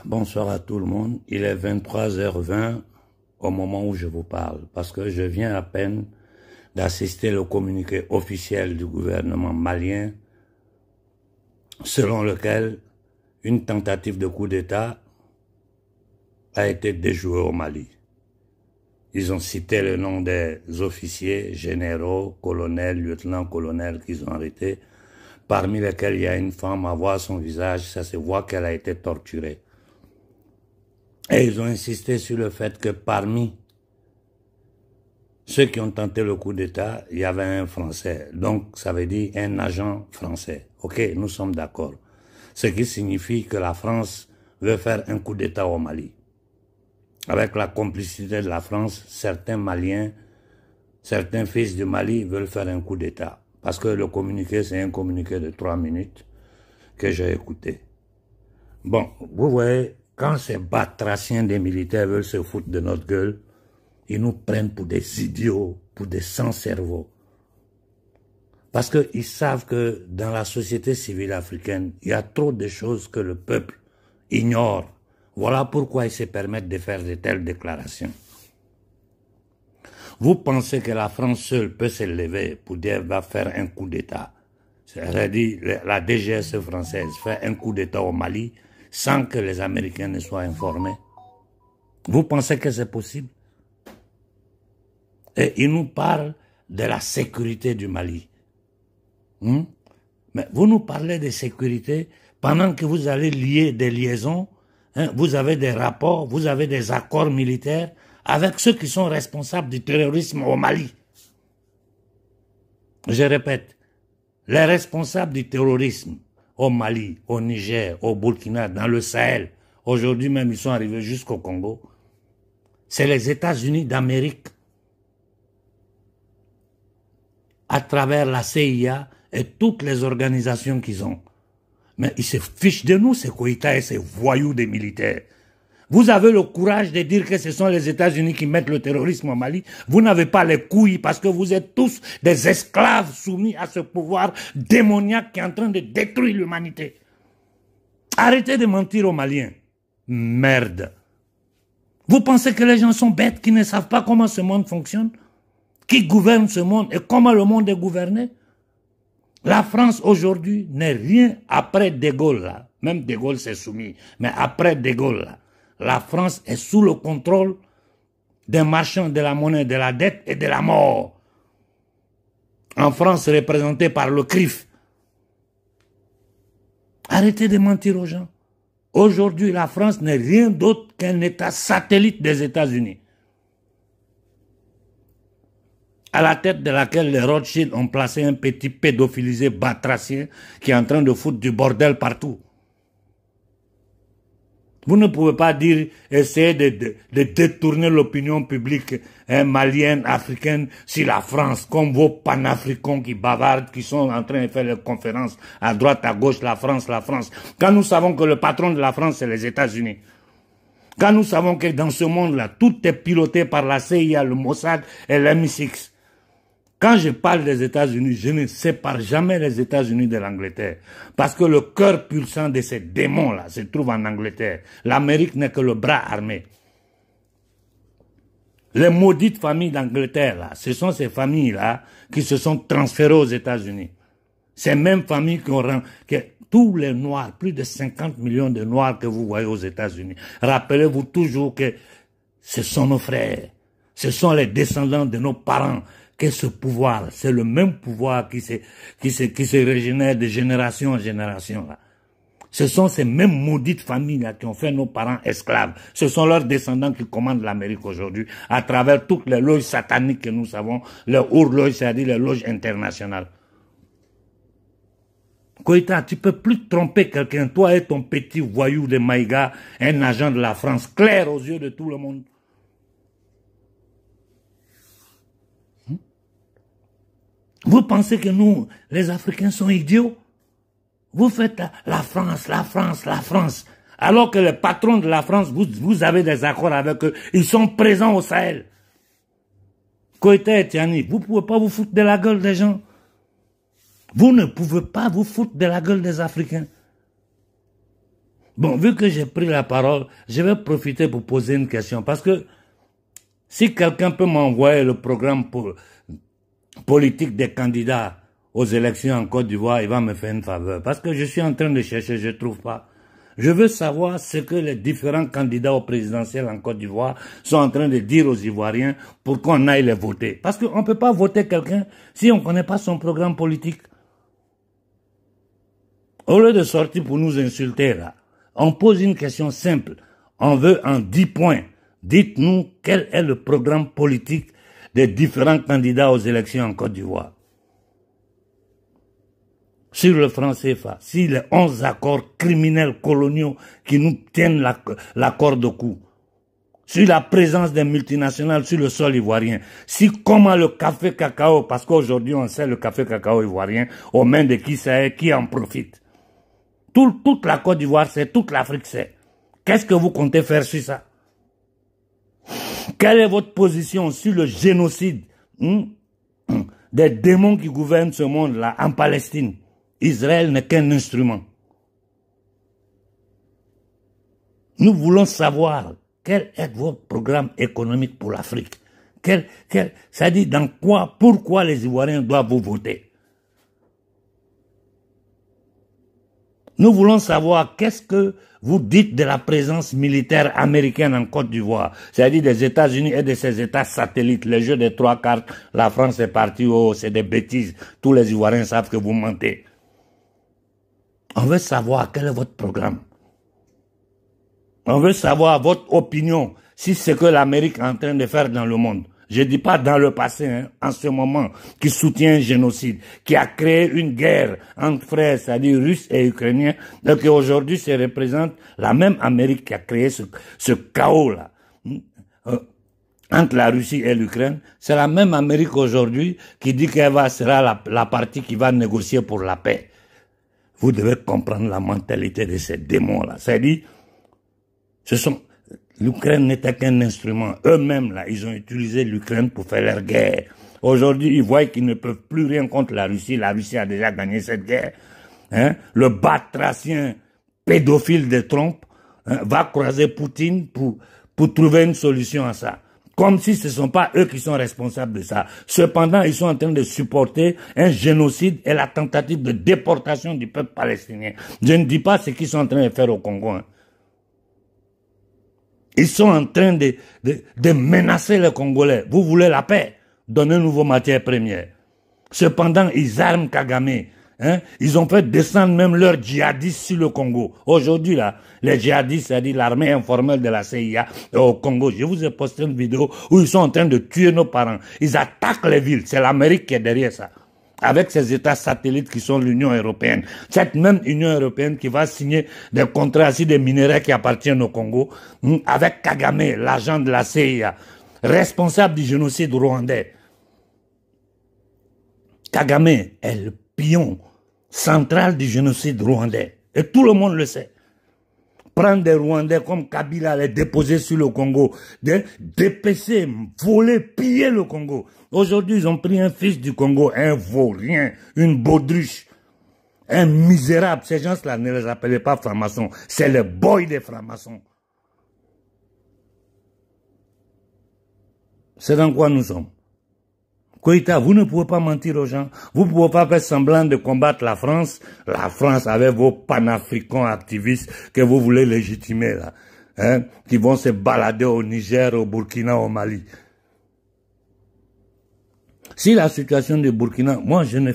Bonsoir à tout le monde. Il est 23h20 au moment où je vous parle, parce que je viens à peine d'assister au communiqué officiel du gouvernement malien, selon lequel une tentative de coup d'État a été déjouée au Mali. Ils ont cité le nom des officiers, généraux, colonels, lieutenants-colonels qu'ils ont arrêtés, parmi lesquels il y a une femme, à voir son visage, ça se voit qu'elle a été torturée. Et ils ont insisté sur le fait que parmi ceux qui ont tenté le coup d'État, il y avait un Français. Donc, ça veut dire un agent français. Ok, nous sommes d'accord. Ce qui signifie que la France veut faire un coup d'État au Mali. Avec la complicité de la France, certains Maliens, certains fils du Mali veulent faire un coup d'État. Parce que le communiqué, c'est un communiqué de 3 minutes que j'ai écouté. Bon, vous voyez, quand ces batraciens des militaires veulent se foutre de notre gueule, ils nous prennent pour des idiots, pour des sans-cerveau. Parce qu'ils savent que dans la société civile africaine, il y a trop de choses que le peuple ignore. Voilà pourquoi ils se permettent de faire de telles déclarations. Vous pensez que la France seule peut se lever pour dire va faire un coup d'État. C'est-à-dire la DGSE française fait un coup d'État au Mali sans que les Américains ne soient informés. Vous pensez que c'est possible? Et ils nous parlent de la sécurité du Mali. Mais vous nous parlez de sécurité pendant que vous allez lier des liaisons, vous avez des rapports, vous avez des accords militaires avec ceux qui sont responsables du terrorisme au Mali. Je répète, les responsables du terrorisme au Mali, au Niger, au Burkina, dans le Sahel, aujourd'hui même ils sont arrivés jusqu'au Congo, c'est les États-Unis d'Amérique, à travers la CIA et toutes les organisations qu'ils ont. Mais ils se fichent de nous, ces Koïta et ces voyous des militaires. Vous avez le courage de dire que ce sont les États-Unis qui mettent le terrorisme au Mali. Vous n'avez pas les couilles parce que vous êtes tous des esclaves soumis à ce pouvoir démoniaque qui est en train de détruire l'humanité. Arrêtez de mentir aux Maliens. Merde. Vous pensez que les gens sont bêtes, qui ne savent pas comment ce monde fonctionne? Qui gouverne ce monde et comment le monde est gouverné? La France aujourd'hui n'est rien après De Gaulle là. Même De Gaulle s'est soumis. Mais après De Gaulle là, la France est sous le contrôle des marchands de la monnaie, de la dette et de la mort. En France, représenté par le CRIF. Arrêtez de mentir aux gens. Aujourd'hui, la France n'est rien d'autre qu'un État satellite des États-Unis, à la tête de laquelle les Rothschild ont placé un petit pédophilisé batracien qui est en train de foutre du bordel partout. Vous ne pouvez pas dire, essayer de détourner l'opinion publique malienne, africaine, si la France, comme vos panafricains qui bavardent, qui sont en train de faire des conférences à droite, à gauche, la France, quand nous savons que le patron de la France, c'est les États-Unis. Quand nous savons que dans ce monde-là, tout est piloté par la CIA, le Mossad et l'MI6. Quand je parle des États-Unis, je ne sépare jamais les États-Unis de l'Angleterre. Parce que le cœur pulsant de ces démons-là se trouve en Angleterre. L'Amérique n'est que le bras armé. Les maudites familles d'Angleterre, là, ce sont ces familles-là qui se sont transférées aux États-Unis. Ces mêmes familles qui ont que tous les Noirs, plus de 50 millions de Noirs que vous voyez aux États-Unis. Rappelez-vous toujours que ce sont nos frères. Ce sont les descendants de nos parents. Que ce pouvoir, c'est le même pouvoir qui se régénère de génération en génération. Là. Ce sont ces mêmes maudites familles là, qui ont fait nos parents esclaves. Ce sont leurs descendants qui commandent l'Amérique aujourd'hui, à travers toutes les loges sataniques que nous savons, les horloges, c'est-à-dire les loges internationales. Koïta, tu peux plus tromper quelqu'un, toi et ton petit voyou de Maïga, un agent de la France, clair aux yeux de tout le monde. Vous pensez que nous, les Africains, sont idiots? Vous faites la France. Alors que les patrons de la France, vous avez des accords avec eux. Ils sont présents au Sahel. Koïta et Tiani, vous ne pouvez pas vous foutre de la gueule des gens. Vous ne pouvez pas vous foutre de la gueule des Africains. Bon, vu que j'ai pris la parole, je vais profiter pour poser une question. Parce que si quelqu'un peut m'envoyer le programme politique des candidats aux élections en Côte d'Ivoire, il va me faire une faveur. Parce que je suis en train de chercher, je ne trouve pas. Je veux savoir ce que les différents candidats au présidentiel en Côte d'Ivoire sont en train de dire aux Ivoiriens pour qu'on aille les voter. Parce qu'on ne peut pas voter quelqu'un si on ne connaît pas son programme politique. Au lieu de sortir pour nous insulter là, on pose une question simple. On veut en 10 points. Dites-nous quel est le programme politique des différents candidats aux élections en Côte d'Ivoire. Sur le franc CFA, si les 11 accords criminels coloniaux qui nous tiennent la corde au cou, sur la présence des multinationales sur le sol ivoirien, si comment le café cacao, parce qu'aujourd'hui on sait le café cacao ivoirien, aux mains de qui c'est, qui en profite. Toute la Côte d'Ivoire sait, toute l'Afrique sait. Qu'est-ce que vous comptez faire sur ça? Quelle est votre position sur le génocide des démons qui gouvernent ce monde-là en Palestine? Israël n'est qu'un instrument. Nous voulons savoir quel est votre programme économique pour l'Afrique. Ça dit dans quoi, pourquoi les Ivoiriens doivent vous voter. Nous voulons savoir qu'est-ce que vous dites de la présence militaire américaine en Côte d'Ivoire. C'est-à-dire des États-Unis et de ces États satellites. Les jeux des 3 cartes, la France est partie, oh, c'est des bêtises. Tous les Ivoiriens savent que vous mentez. On veut savoir quel est votre programme. On veut savoir votre opinion, si c'est ce que l'Amérique est en train de faire dans le monde. Je ne dis pas dans le passé, hein, en ce moment, qui soutient un génocide, qui a créé une guerre entre frères, c'est-à-dire Russes et Ukrainiens, et qui aujourd'hui se représente la même Amérique qui a créé ce chaos-là. Entre la Russie et l'Ukraine, c'est la même Amérique aujourd'hui qui dit qu'elle sera la partie qui va négocier pour la paix. Vous devez comprendre la mentalité de ces démons-là. C'est-à-dire, l'Ukraine n'était qu'un instrument. Eux-mêmes, là, ils ont utilisé l'Ukraine pour faire leur guerre. Aujourd'hui, ils voient qu'ils ne peuvent plus rien contre la Russie. La Russie a déjà gagné cette guerre. Hein? Le batracien pédophile de Trump va croiser Poutine pour trouver une solution à ça. Comme si ce ne sont pas eux qui sont responsables de ça. Cependant, ils sont en train de supporter un génocide et la tentative de déportation du peuple palestinien. Je ne dis pas ce qu'ils sont en train de faire au Congo. Hein. Ils sont en train de menacer les Congolais. Vous voulez la paix? Donnez-nous vos matières premières. Cependant, ils arment Kagame. Hein? Ils ont fait descendre même leurs djihadistes sur le Congo. Aujourd'hui, là, les djihadistes, c'est-à-dire l'armée informelle de la CIA au Congo, je vous ai posté une vidéo où ils sont en train de tuer nos parents. Ils attaquent les villes. C'est l'Amérique qui est derrière ça. Avec ces États satellites qui sont l'Union européenne. Cette même Union européenne qui va signer des contrats sur des minéraux qui appartiennent au Congo, avec Kagame, l'agent de la CIA, responsable du génocide rwandais. Kagame est le pion central du génocide rwandais. Et tout le monde le sait. Prendre des Rwandais comme Kabila, les déposer sur le Congo, dépêcher, voler, piller le Congo. Aujourd'hui, ils ont pris un fils du Congo, un vaurien, une baudruche, un misérable. Ces gens-là ne les appelaient pas francs-maçons. C'est les boys des francs-maçons. C'est dans quoi nous sommes? Koïta, vous ne pouvez pas mentir aux gens. Vous ne pouvez pas faire semblant de combattre la France. La France avec vos panafricains activistes que vous voulez légitimer là. Hein, qui vont se balader au Niger, au Burkina, au Mali. Si la situation du Burkina, moi je ne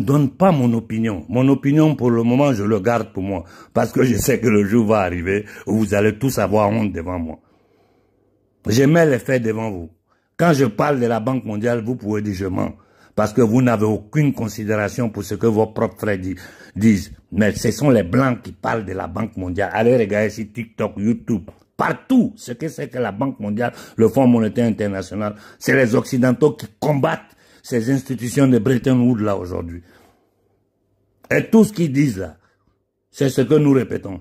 donne pas mon opinion. Mon opinion pour le moment je le garde pour moi. Parce que je sais que le jour va arriver où vous allez tous avoir honte devant moi. Je mets les faits devant vous. Quand je parle de la Banque mondiale, vous pouvez dire je mens. Parce que vous n'avez aucune considération pour ce que vos propres frères disent. Mais ce sont les Blancs qui parlent de la Banque mondiale. Allez regarder sur TikTok, YouTube, partout. Ce que c'est que la Banque mondiale, le Fonds monétaire international, c'est les Occidentaux qui combattent ces institutions de Bretton Woods là aujourd'hui. Et tout ce qu'ils disent là, c'est ce que nous répétons.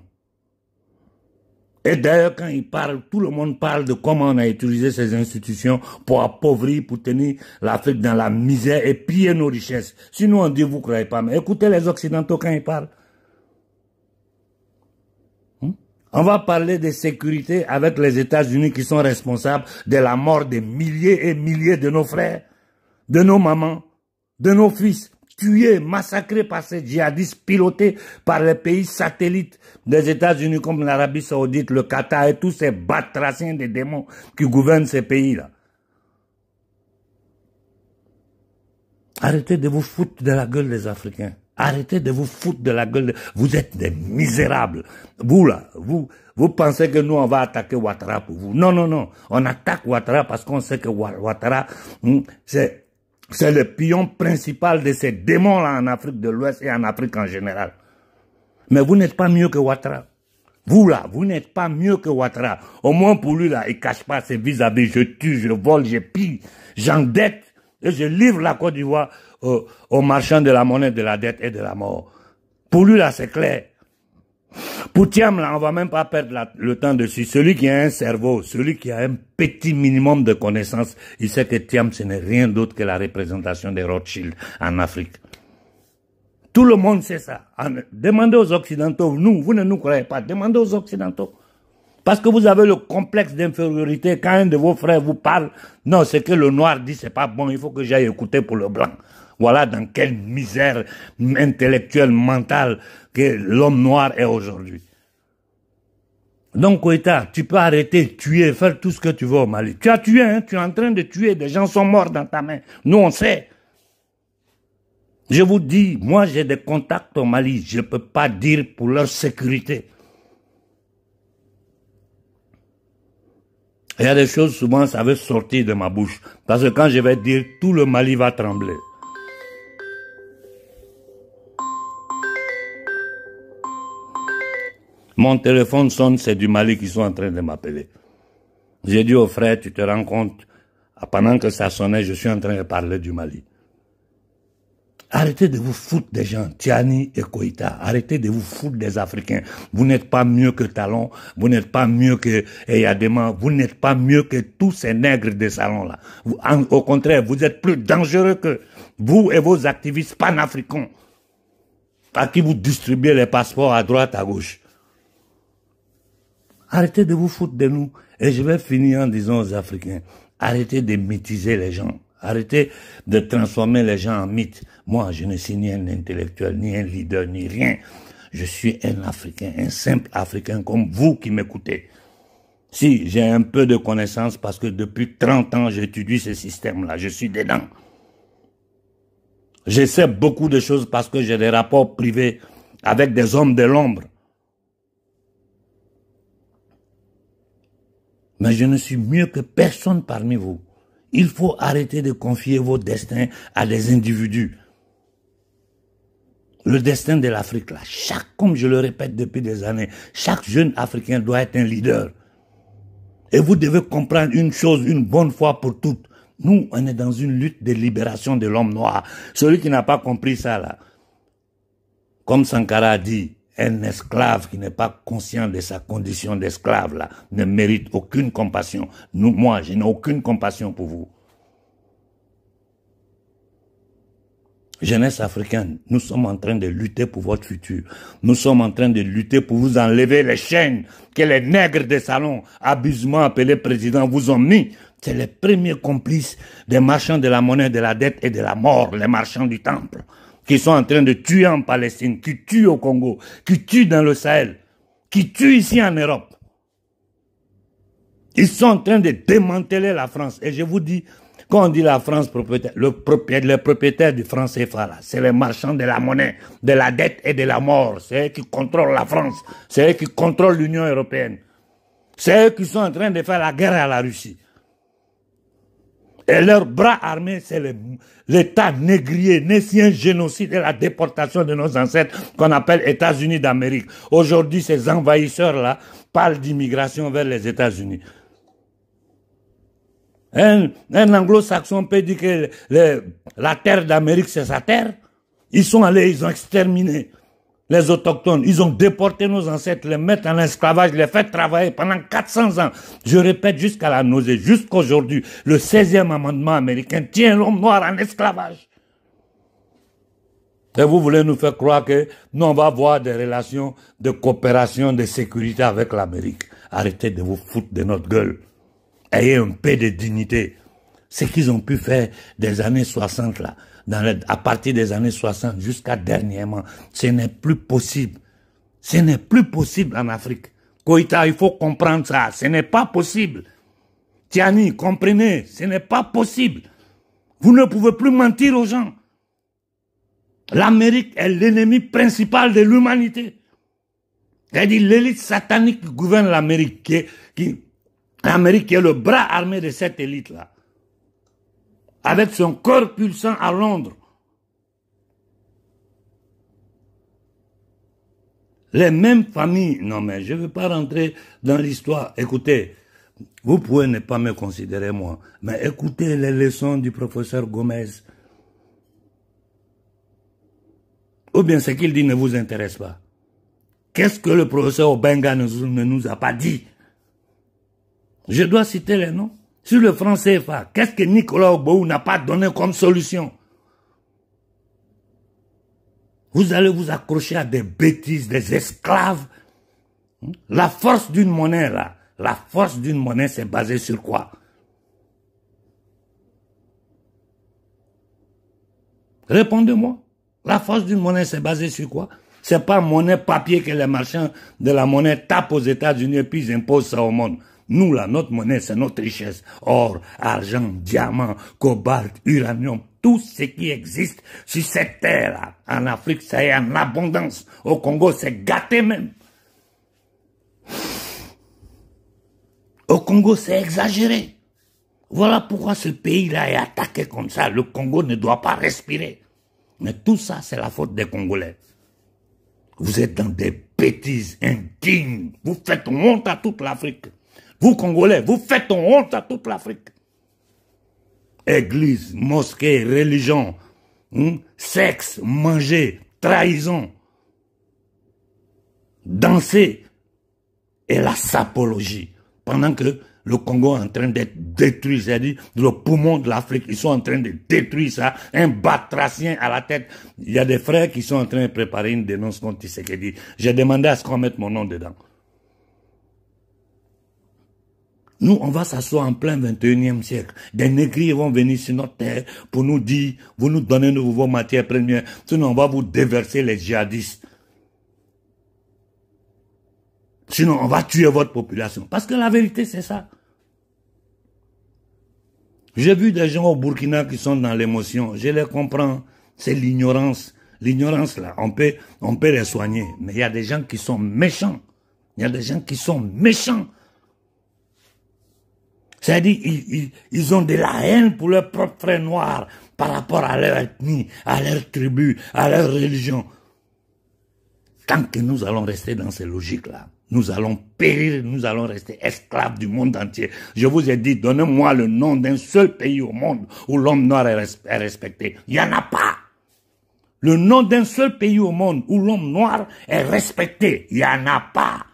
Et d'ailleurs, quand ils parlent, tout le monde parle de comment on a utilisé ces institutions pour appauvrir, pour tenir l'Afrique dans la misère et piller nos richesses. Sinon, on dit, vous ne croyez pas. Mais écoutez les Occidentaux quand ils parlent. On va parler de sécurité avec les États-Unis qui sont responsables de la mort de milliers et milliers de nos frères, de nos mamans, de nos fils, tués, massacrés par ces djihadistes pilotés par les pays satellites des États-Unis comme l'Arabie Saoudite, le Qatar et tous ces batraciens des démons qui gouvernent ces pays-là. Arrêtez de vous foutre de la gueule des Africains. Arrêtez de vous foutre de la gueule. Vous êtes des misérables. Vous là, vous pensez que nous on va attaquer Ouattara pour vous. Non, non, non. On attaque Ouattara parce qu'on sait que Ouattara, c'est le pion principal de ces démons-là en Afrique de l'Ouest et en Afrique en général. Mais vous n'êtes pas mieux que Ouattara. Vous là, vous n'êtes pas mieux que Ouattara. Au moins pour lui là, il cache pas ses vis-à-vis. Je tue, je vole, je pille, j'endette. Et je livre la Côte d'Ivoire aux marchands de la monnaie, de la dette et de la mort. Pour lui, là, c'est clair. Pour Thiam, là, on va même pas perdre le temps dessus. Celui qui a un cerveau, celui qui a un petit minimum de connaissances, il sait que Thiam, ce n'est rien d'autre que la représentation des Rothschild en Afrique. Tout le monde sait ça. Demandez aux Occidentaux, vous ne nous croyez pas, demandez aux Occidentaux. Parce que vous avez le complexe d'infériorité. Quand un de vos frères vous parle, non, c'est que le noir dit c'est pas bon, il faut que j'aille écouter pour le blanc. Voilà dans quelle misère intellectuelle, mentale que l'homme noir est aujourd'hui. Donc, Koïta, tu peux arrêter, tuer, faire tout ce que tu veux au Mali. Tu as tué, hein, tu es en train de tuer, des gens sont morts dans ta main. Nous, on sait. Je vous dis, moi, j'ai des contacts au Mali, je ne peux pas dire pour leur sécurité. Il y a des choses, souvent, ça veut sortir de ma bouche. Parce que quand je vais dire, tout le Mali va trembler. Mon téléphone sonne, c'est du Mali qui sont en train de m'appeler. J'ai dit au frère, tu te rends compte, pendant que ça sonnait, je suis en train de parler du Mali. Arrêtez de vous foutre des gens, Tiani et Koïta. Arrêtez de vous foutre des Africains. Vous n'êtes pas mieux que Talon, vous n'êtes pas mieux que Eyadema, vous n'êtes pas mieux que tous ces nègres des salons-là. Au contraire, vous êtes plus dangereux que vous et vos activistes panafricains à qui vous distribuez les passeports à droite, à gauche. Arrêtez de vous foutre de nous. Et je vais finir en disant aux Africains, arrêtez de mythiser les gens. Arrêtez de transformer les gens en mythes. Moi, je ne suis ni un intellectuel, ni un leader, ni rien. Je suis un Africain, un simple Africain comme vous qui m'écoutez. Si, j'ai un peu de connaissances parce que depuis 30 ans, j'étudie ce système-là. Je suis dedans. Je sais beaucoup de choses parce que j'ai des rapports privés avec des hommes de l'ombre. Mais je ne suis mieux que personne parmi vous. Il faut arrêter de confier vos destins à des individus. Le destin de l'Afrique, là, comme je le répète depuis des années, chaque jeune Africain doit être un leader. Et vous devez comprendre une chose, une bonne fois pour toutes. Nous, on est dans une lutte de libération de l'homme noir. Celui qui n'a pas compris ça, là, comme Sankara a dit, un esclave qui n'est pas conscient de sa condition d'esclave, là, ne mérite aucune compassion. Moi, je n'ai aucune compassion pour vous. Jeunesse africaine, nous sommes en train de lutter pour votre futur. Nous sommes en train de lutter pour vous enlever les chaînes que les nègres des salons, abusement appelés présidents, vous ont mis. C'est les premiers complices des marchands de la monnaie, de la dette et de la mort, les marchands du temple, qui sont en train de tuer en Palestine, qui tuent au Congo, qui tuent dans le Sahel, qui tuent ici en Europe. Ils sont en train de démanteler la France. Et je vous dis, quand on dit la France propriétaire, les propriétaires du franc CFA, c'est les marchands de la monnaie, de la dette et de la mort. C'est eux qui contrôlent la France. C'est eux qui contrôlent l'Union européenne. C'est eux qui sont en train de faire la guerre à la Russie. Et leur bras armé, c'est l'État négrier, naissien génocide et la déportation de nos ancêtres qu'on appelle États-Unis d'Amérique. Aujourd'hui, ces envahisseurs-là parlent d'immigration vers les États-Unis. Un anglo-saxon peut dire que la terre d'Amérique, c'est sa terre. Ils sont allés, ils ont exterminé les autochtones. Ils ont déporté nos ancêtres, les mettre en esclavage, les fait travailler pendant 400 ans. Je répète jusqu'à la nausée, jusqu'aujourd'hui, le 16e amendement américain tient l'homme noir en esclavage. Et vous voulez nous faire croire que nous, on va avoir des relations de coopération, de sécurité avec l'Amérique. Arrêtez de vous foutre de notre gueule. Ayez un peu de dignité. Ce qu'ils ont pu faire des années 60, là, à partir des années 60 jusqu'à dernièrement, ce n'est plus possible. Ce n'est plus possible en Afrique. Koïta, il faut comprendre ça. Ce n'est pas possible. Tiani, comprenez, ce n'est pas possible. Vous ne pouvez plus mentir aux gens. L'Amérique est l'ennemi principal de l'humanité. C'est-à-dire l'élite satanique qui gouverne l'Amérique, l'Amérique qui est le bras armé de cette élite-là. Avec son cœur pulsant à Londres. Les mêmes familles. Non mais je ne veux pas rentrer dans l'histoire. Écoutez, vous pouvez ne pas me considérer moi, mais écoutez les leçons du professeur Gomez. Ou bien ce qu'il dit ne vous intéresse pas. Qu'est-ce que le professeur Obenga ne nous a pas dit? Je dois citer les noms. Sur le franc CFA, qu'est-ce que Nicolas Oboou n'a pas donné comme solution? Vous allez vous accrocher à des bêtises, des esclaves. La force d'une monnaie, là, la force d'une monnaie, c'est basé sur quoi? Répondez-moi. La force d'une monnaie, c'est basé sur quoi? C'est pas monnaie papier que les marchands de la monnaie tapent aux États-Unis et puis ils imposent ça au monde. Nous, là, notre monnaie, c'est notre richesse. Or, argent, diamant, cobalt, uranium, tout ce qui existe sur cette terre-là. En Afrique, ça est en abondance. Au Congo, c'est gâté même. Au Congo, c'est exagéré. Voilà pourquoi ce pays-là est attaqué comme ça. Le Congo ne doit pas respirer. Mais tout ça, c'est la faute des Congolais. Vous êtes dans des bêtises indignes. Vous faites honte à toute l'Afrique. Vous, Congolais, vous faites honte à toute l'Afrique. Église, mosquée, religion, sexe, manger, trahison, danser et la sapologie. Pendant que le Congo est en train d'être détruit, c'est-à-dire le poumon de l'Afrique, ils sont en train de détruire ça, un batracien à la tête. Il y a des frères qui sont en train de préparer une dénonce contre Tshisekedi. J'ai demandé à ce qu'on mette mon nom dedans. Nous, on va s'asseoir en plein 21e siècle. Des négriers vont venir sur notre terre pour nous dire, vous nous donnez vos matières premières, sinon on va vous déverser les djihadistes. Sinon, on va tuer votre population. Parce que la vérité, c'est ça. J'ai vu des gens au Burkina qui sont dans l'émotion. Je les comprends. C'est l'ignorance. L'ignorance, là, on peut les soigner. Mais il y a des gens qui sont méchants. Il y a des gens qui sont méchants. C'est-à-dire, ils ont de la haine pour leurs propres frères noirs par rapport à leur ethnie, à leur tribu, à leur religion. Tant que nous allons rester dans ces logiques-là, nous allons périr, nous allons rester esclaves du monde entier. Je vous ai dit, donnez-moi le nom d'un seul pays au monde où l'homme noir est respecté. Il n'y en a pas. Le nom d'un seul pays au monde où l'homme noir est respecté. Il n'y en a pas.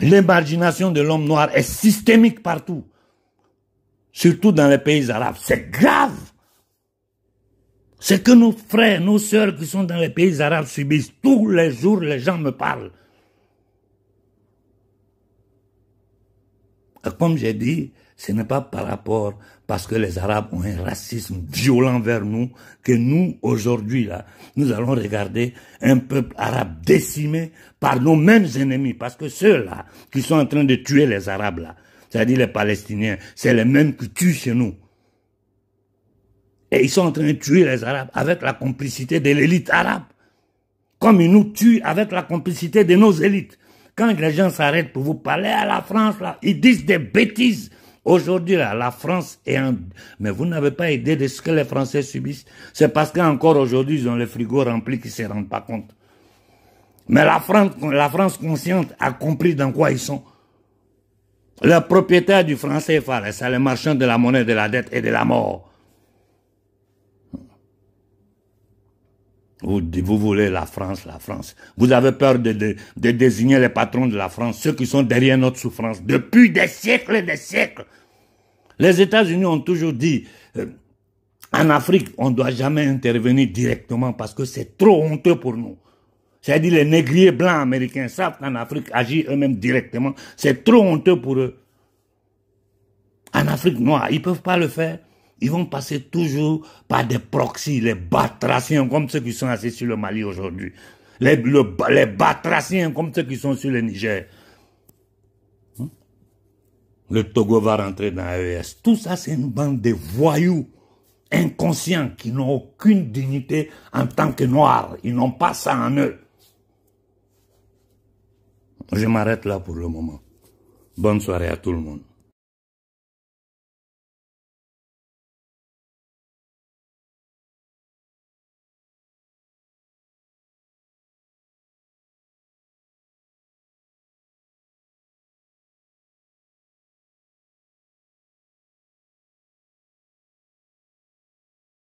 L'émargination de l'homme noir est systémique partout. Surtout dans les pays arabes. C'est grave. C'est que nos frères, nos sœurs qui sont dans les pays arabes subissent. Tous les jours, les gens me parlent. Et comme j'ai dit, ce n'est pas par rapport, parce que les Arabes ont un racisme violent vers nous, que nous, aujourd'hui, là, nous allons regarder un peuple arabe décimé par nos mêmes ennemis. Parce que ceux-là, qui sont en train de tuer les Arabes, là, c'est-à-dire les Palestiniens, c'est les mêmes qui tuent chez nous. Et ils sont en train de tuer les Arabes avec la complicité de l'élite arabe. Comme ils nous tuent avec la complicité de nos élites. Quand les gens s'arrêtent pour vous parler à la France, là, ils disent des bêtises. Aujourd'hui, là, la France est en... Mais vous n'avez pas idée de ce que les Français subissent. C'est parce qu'encore aujourd'hui, ils ont les frigos remplis qu'ils ne se rendent pas compte. Mais la France consciente a compris dans quoi ils sont. Le propriétaire du franc CFA, c'est les marchands de la monnaie, de la dette et de la mort. Vous voulez la France, la France. Vous avez peur de désigner les patrons de la France, ceux qui sont derrière notre souffrance, depuis des siècles et des siècles. Les États-Unis ont toujours dit, En Afrique, on ne doit jamais intervenir directement parce que c'est trop honteux pour nous. C'est-à-dire les négriers blancs américains savent qu'en Afrique, agir eux-mêmes directement, c'est trop honteux pour eux. En Afrique noire, ils ne peuvent pas le faire. Ils vont passer toujours par des proxys, les batraciens comme ceux qui sont assis sur le Mali aujourd'hui. Les batraciens comme ceux qui sont sur le Niger. Le Togo va rentrer dans l'AES. Tout ça, c'est une bande de voyous inconscients qui n'ont aucune dignité en tant que noirs. Ils n'ont pas ça en eux. Je m'arrête là pour le moment. Bonne soirée à tout le monde.